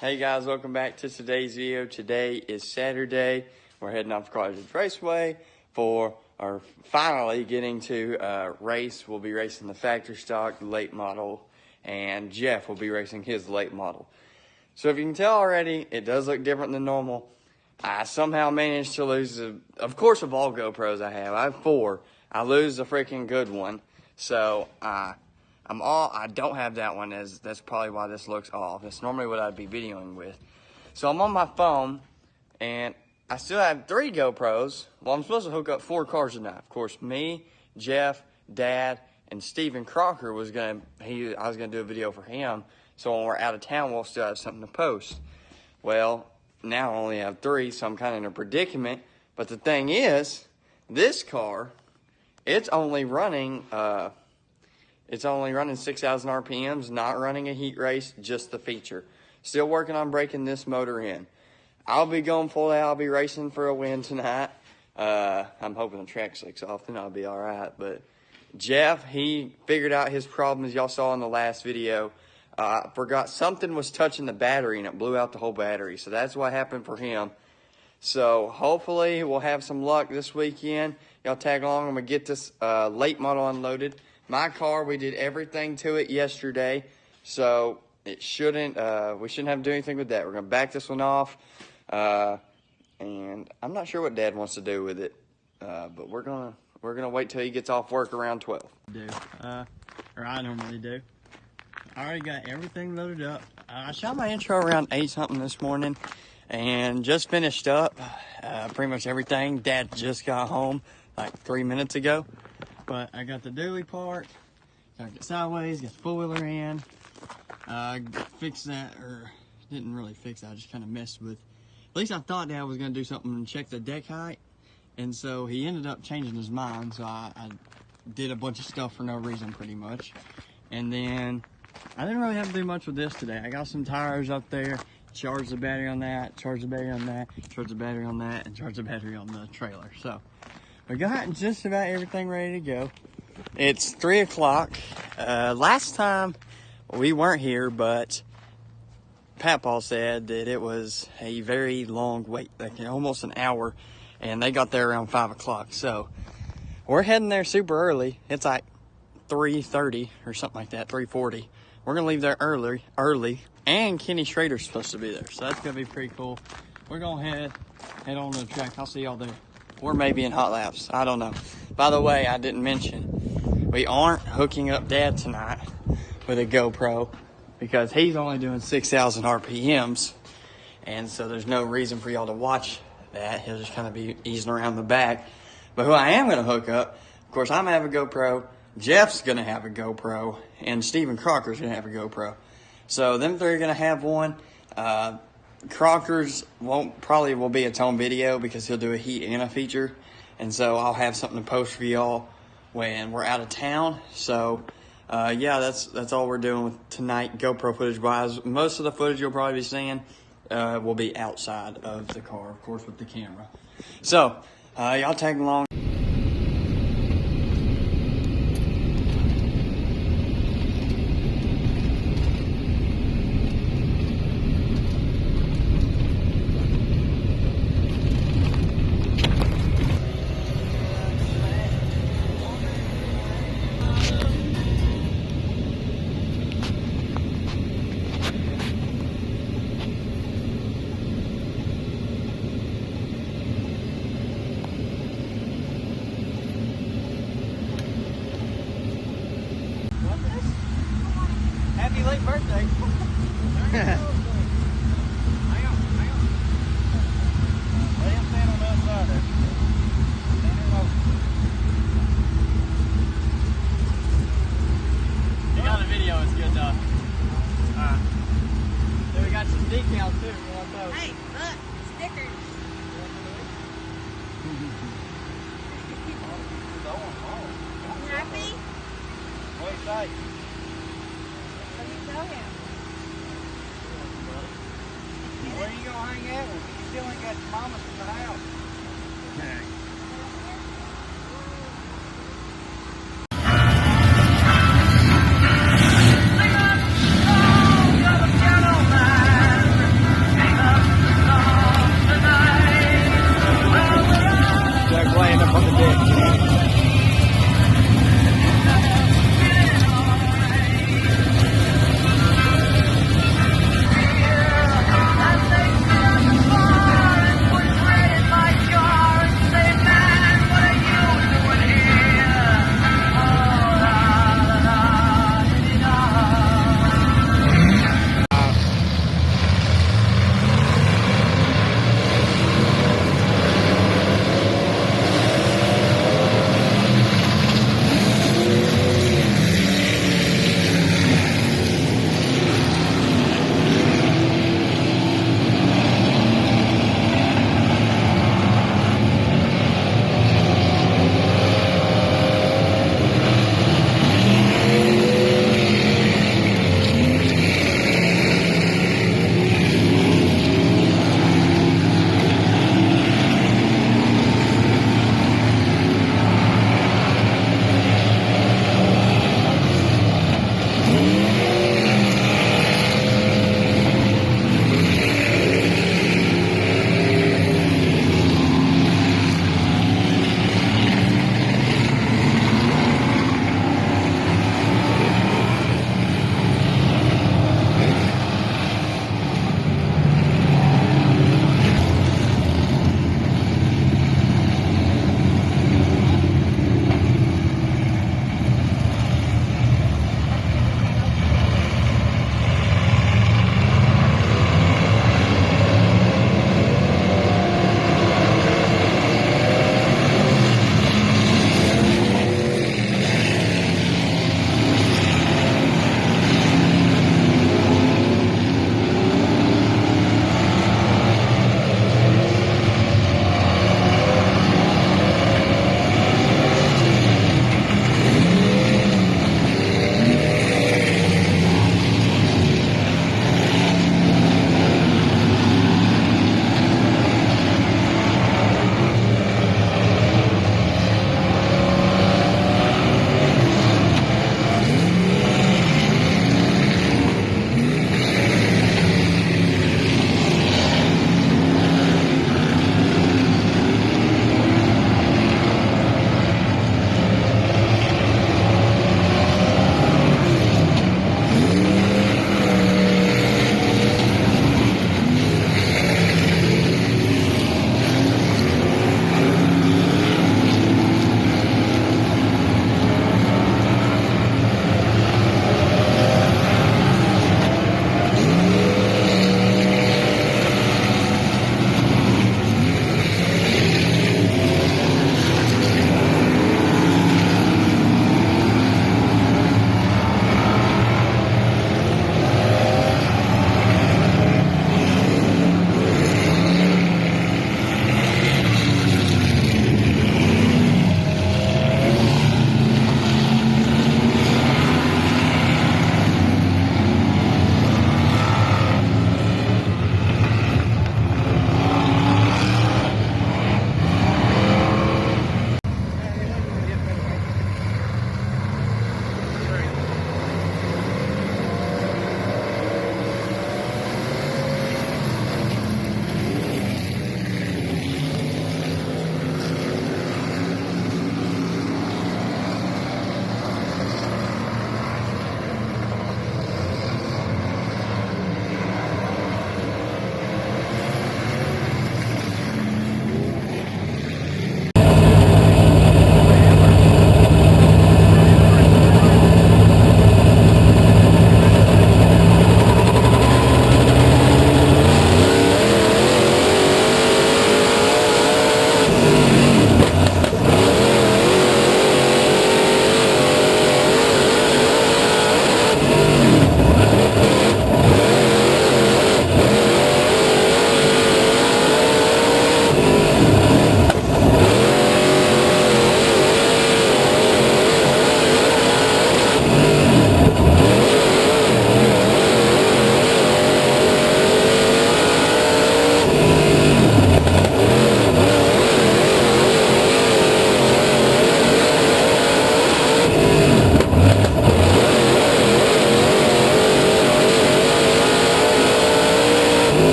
Hey guys, welcome back to today's video. Today is Saturday. We're heading off to College Raceway for our finally getting to race. We'll be racing the factory stock, the late model, and Jeff will be racing his late model. So if you can tell already, it does look different than normal. I somehow managed to lose, of course, of all GoPros I have 4. I lose a freaking good one. So I don't have that one, as that's probably why this looks off. That's normally what I'd be videoing with. So I'm on my phone, and I still have 3 GoPros. Well, I'm supposed to hook up 4 cars tonight. Of course, me, Jeff, Dad, and Steven Crocker I was gonna do a video for him. So when we're out of town, we'll still have something to post. Well, now I only have 3, so I'm kind of in a predicament. But the thing is, this car, it's only running 6,000 RPMs, not running a heat race, just the feature. Still working on breaking this motor in. I'll be going full out. I'll be racing for a win tonight. I'm hoping the track slicks off, then I'll be all right. But Jeff, he figured out his problem, as y'all saw in the last video. I forgot something was touching the battery, and it blew out the whole battery. So that's what happened for him. So hopefully we'll have some luck this weekend. Y'all tag along. I'm going to get this late model unloaded. My car, we did everything to it yesterday, so it shouldn't. We shouldn't have to do anything with that. We're gonna back this one off, and I'm not sure what Dad wants to do with it, but we're gonna wait till he gets off work around 12. Or I normally do. I already got everything loaded up. I shot my intro around 8 something this morning, and just finished up pretty much everything. Dad just got home like 3 minutes ago. But I got the dually part, got it sideways, got the four-wheeler in, fixed that, or didn't really fix that, I just kind of messed with, at least I thought Dad was going to do something and check the deck height, and so he ended up changing his mind, so I did a bunch of stuff for no reason pretty much, and then I didn't really have to do much with this today. I got some tires up there, charged the battery on that, charged the battery on that, charged the battery on that, and charged the battery on the trailer, so we got just about everything ready to go. It's 3 o'clock. Last time we weren't here, but Papaw said that it was a very long wait, like almost an hour, and they got there around 5 o'clock. So we're heading there super early. It's like 3:30 or something like that, 3:40. We're gonna leave there early, and Kenny Schrader's supposed to be there, so that's gonna be pretty cool. We're gonna head on to the track. I'll see y'all there. Or maybe in hot laps. I don't know. By the way, I didn't mention, we aren't hooking up Dad tonight with a GoPro because he's only doing 6,000 RPMs. And so there's no reason for y'all to watch that. He'll just kind of be easing around the back. But who I am going to hook up, of course, I'm going to have a GoPro. Jeff's going to have a GoPro. And Steven Crocker's going to have a GoPro. So them 3 are going to have one. Crocker's probably will be its own video because he'll do a heat and a feature, and so I'll have something to post for y'all when we're out of town. So yeah, that's all we're doing with tonight, GoPro footage wise. Most of the footage you'll probably be seeing will be outside of the car, of course, with the camera. So y'all tag along. Happy late birthday. Hang on. Let him stand on the other side there. Stand over. You got a video, it's good enough. Alright. Then we got some decals too. We want those. Hey, look, stickers. Happy? What do you say? What do you tell him? Where are you gonna hang out? You still ain't got your mama in the house. Okay.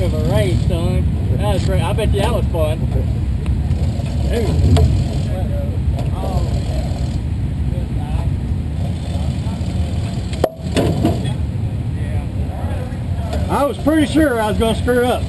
of a race, son. That was great. I bet you that was fun. I was pretty sure I was going to screw up.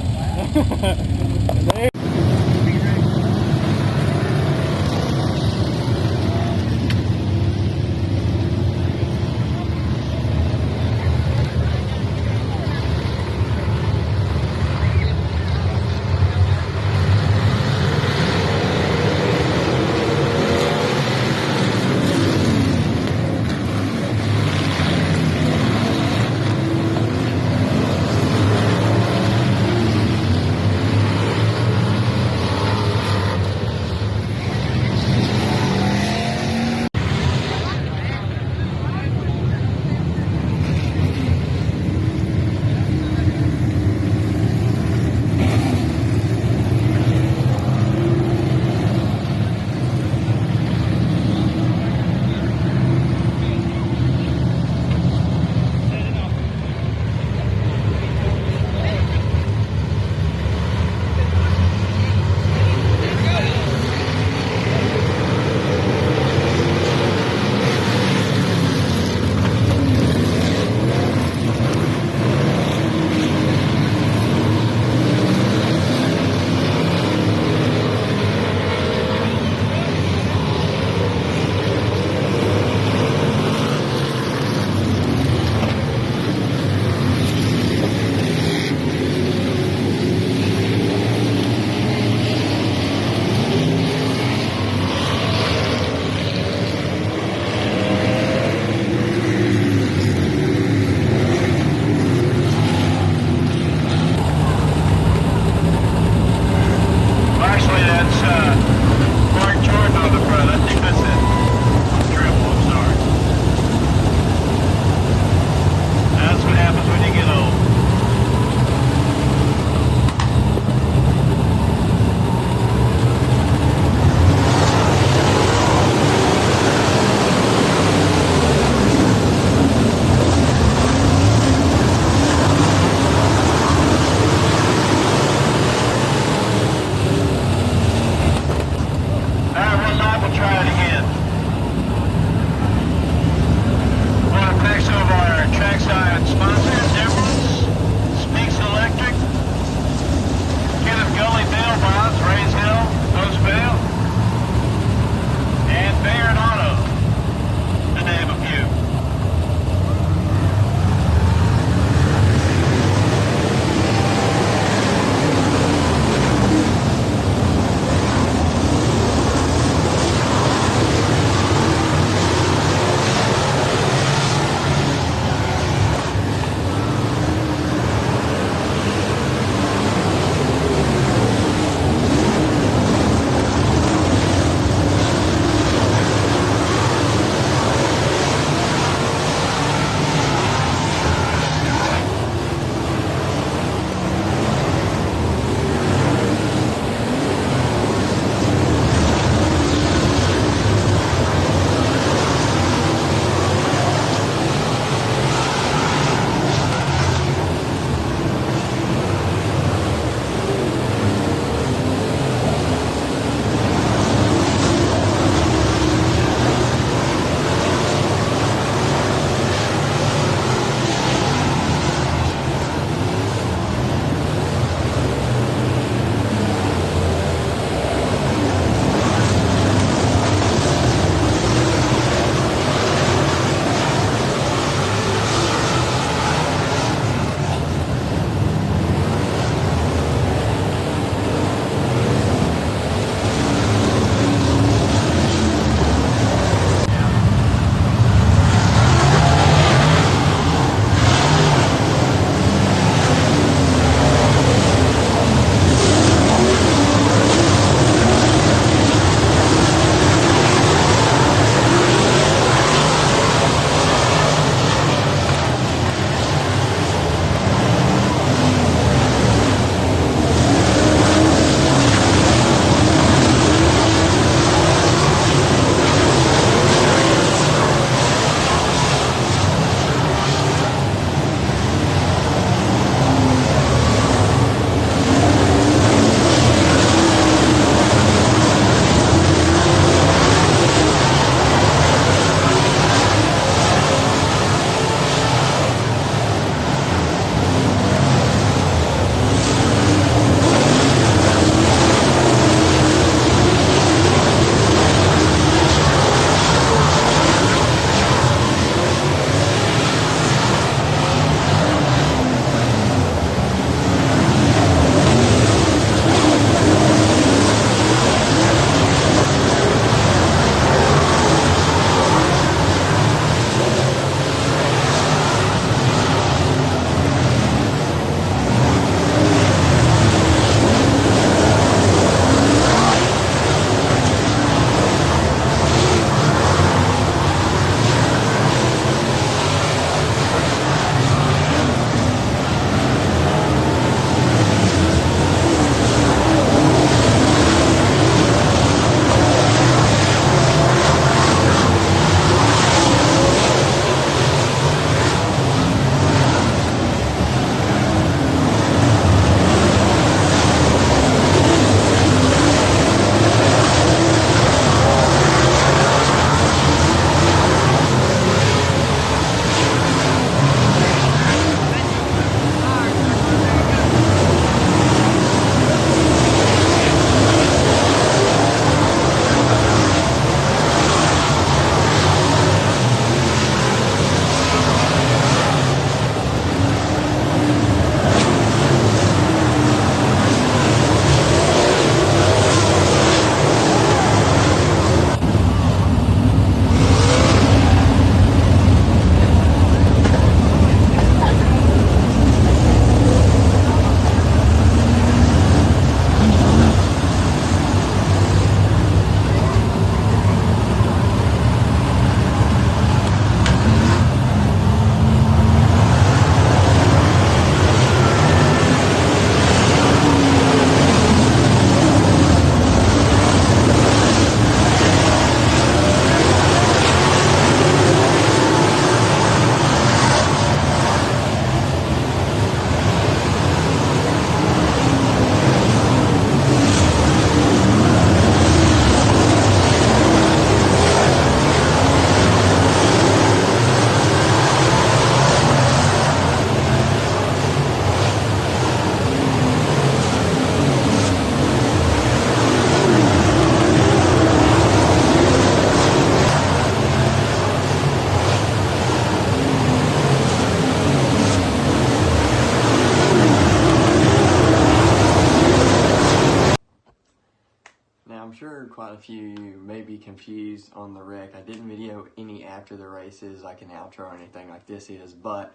sure quite a few of you may be confused on the wreck. I didn't video any after the races, like an outro or anything like this is, but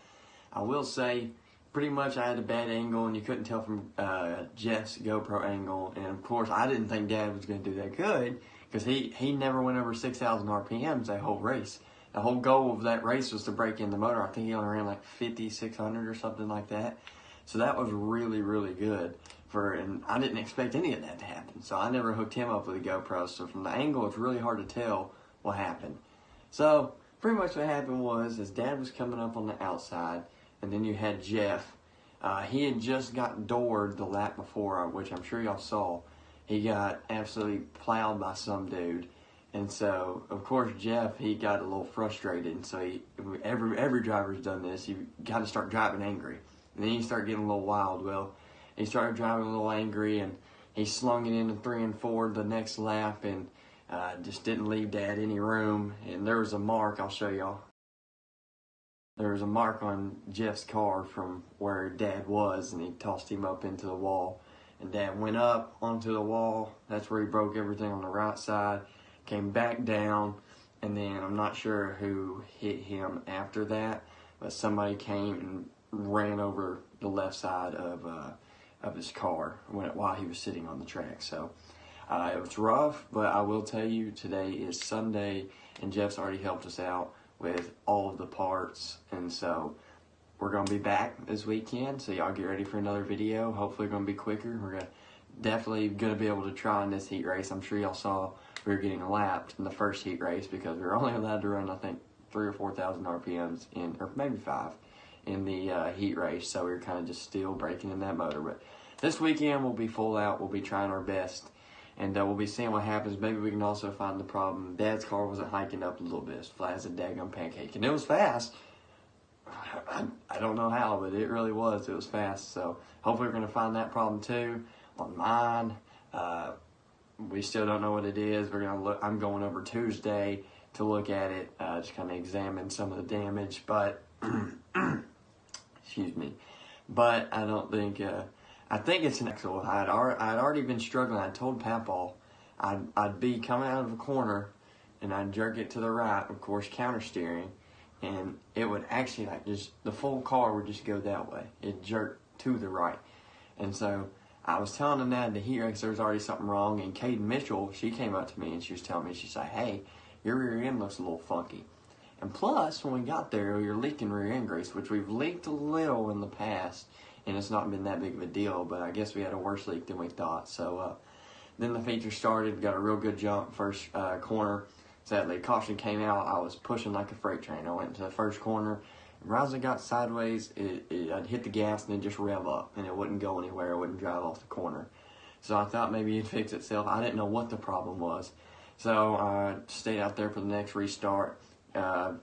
I will say pretty much I had a bad angle, and you couldn't tell from Jeff's GoPro angle. And of course, I didn't think Dad was going to do that good because he never went over 6,000 RPMs that whole race. The whole goal of that race was to break in the motor. I think he only ran like 5,600 or something like that. So that was really, really good. And I didn't expect any of that to happen. So I never hooked him up with a GoPro. So from the angle, it's really hard to tell what happened. So pretty much what happened was, as Dad was coming up on the outside, and then you had Jeff. He had just got doored the lap before, which I'm sure y'all saw. He got absolutely plowed by some dude. And so, of course, Jeff, he got a little frustrated. And so every driver's done this. You got to start driving angry. And then you start getting a little wild. Well, he started driving a little angry, and he slung it into 3 and 4 the next lap, and just didn't leave Dad any room. And there was a mark, I'll show y'all. There was a mark on Jeff's car from where Dad was, and he tossed him up into the wall. And Dad went up onto the wall. That's where he broke everything on the right side. Came back down, and then I'm not sure who hit him after that, but somebody came and ran over the left side of his car while he was sitting on the track. So it was rough, but I will tell you, today is Sunday, and Jeff's already helped us out with all of the parts, and so we're going to be back this weekend, so y'all get ready for another video. Hopefully going to be quicker. We're definitely going to be able to try in this heat race. I'm sure y'all saw we were getting lapped in the first heat race because we were only allowed to run, I think, 3,000 or 4,000 RPMs or maybe 5 in the heat race, so we were kind of just still breaking in that motor. But this weekend we'll be full out. We'll be trying our best, and we'll be seeing what happens. Maybe we can also find the problem. Dad's car wasn't hiking up a little bit, as flat as a daggum pancake, and it was fast. I don't know how, but it really was. It was fast. So hopefully we're going to find that problem too on mine. We still don't know what it is. We're going to look. I'm going over Tuesday to look at it, just kind of examine some of the damage. But excuse me. But I don't think. I think it's an axle. I'd already been struggling. I told Papaw I'd be coming out of a corner, and I'd jerk it to the right, of course, counter steering. And it would actually, like, just, the full car would just go that way. It jerked to the right. And so I was telling him that in the heat race there was already something wrong. And Caden Mitchell, she came up to me and she was telling me, she said, hey, your rear end looks a little funky. And plus, when we got there, we were leaking rear end grease, which we've leaked a little in the past. And it's not been that big of a deal, but I guess we had a worse leak than we thought. So then the feature started, got a real good jump, first corner. Sadly, caution came out. I was pushing like a freight train. I went into the first corner. Right as I got sideways, I'd hit the gas and then just rev up, and it wouldn't go anywhere. It wouldn't drive off the corner. So I thought maybe it'd fix itself. I didn't know what the problem was. So I stayed out there for the next restart. By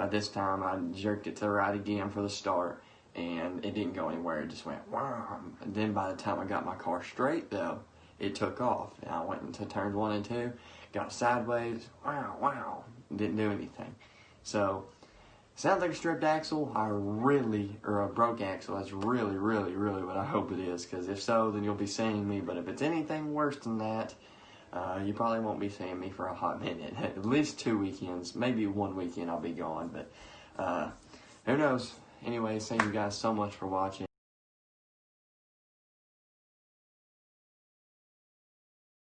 this time, I jerked it to the right again for the start, and it didn't go anywhere. It just went, wow. And then by the time I got my car straight, though, it took off. And I went into turns 1 and 2. Got sideways, wow, didn't do anything. So, sounds like a stripped axle, or a broke axle. That's really, really, really what I hope it is, because if so, then you'll be seeing me. But if it's anything worse than that, you probably won't be seeing me for a hot minute. At least 2 weekends, maybe 1 weekend I'll be gone, but who knows. Anyways, thank you guys so much for watching.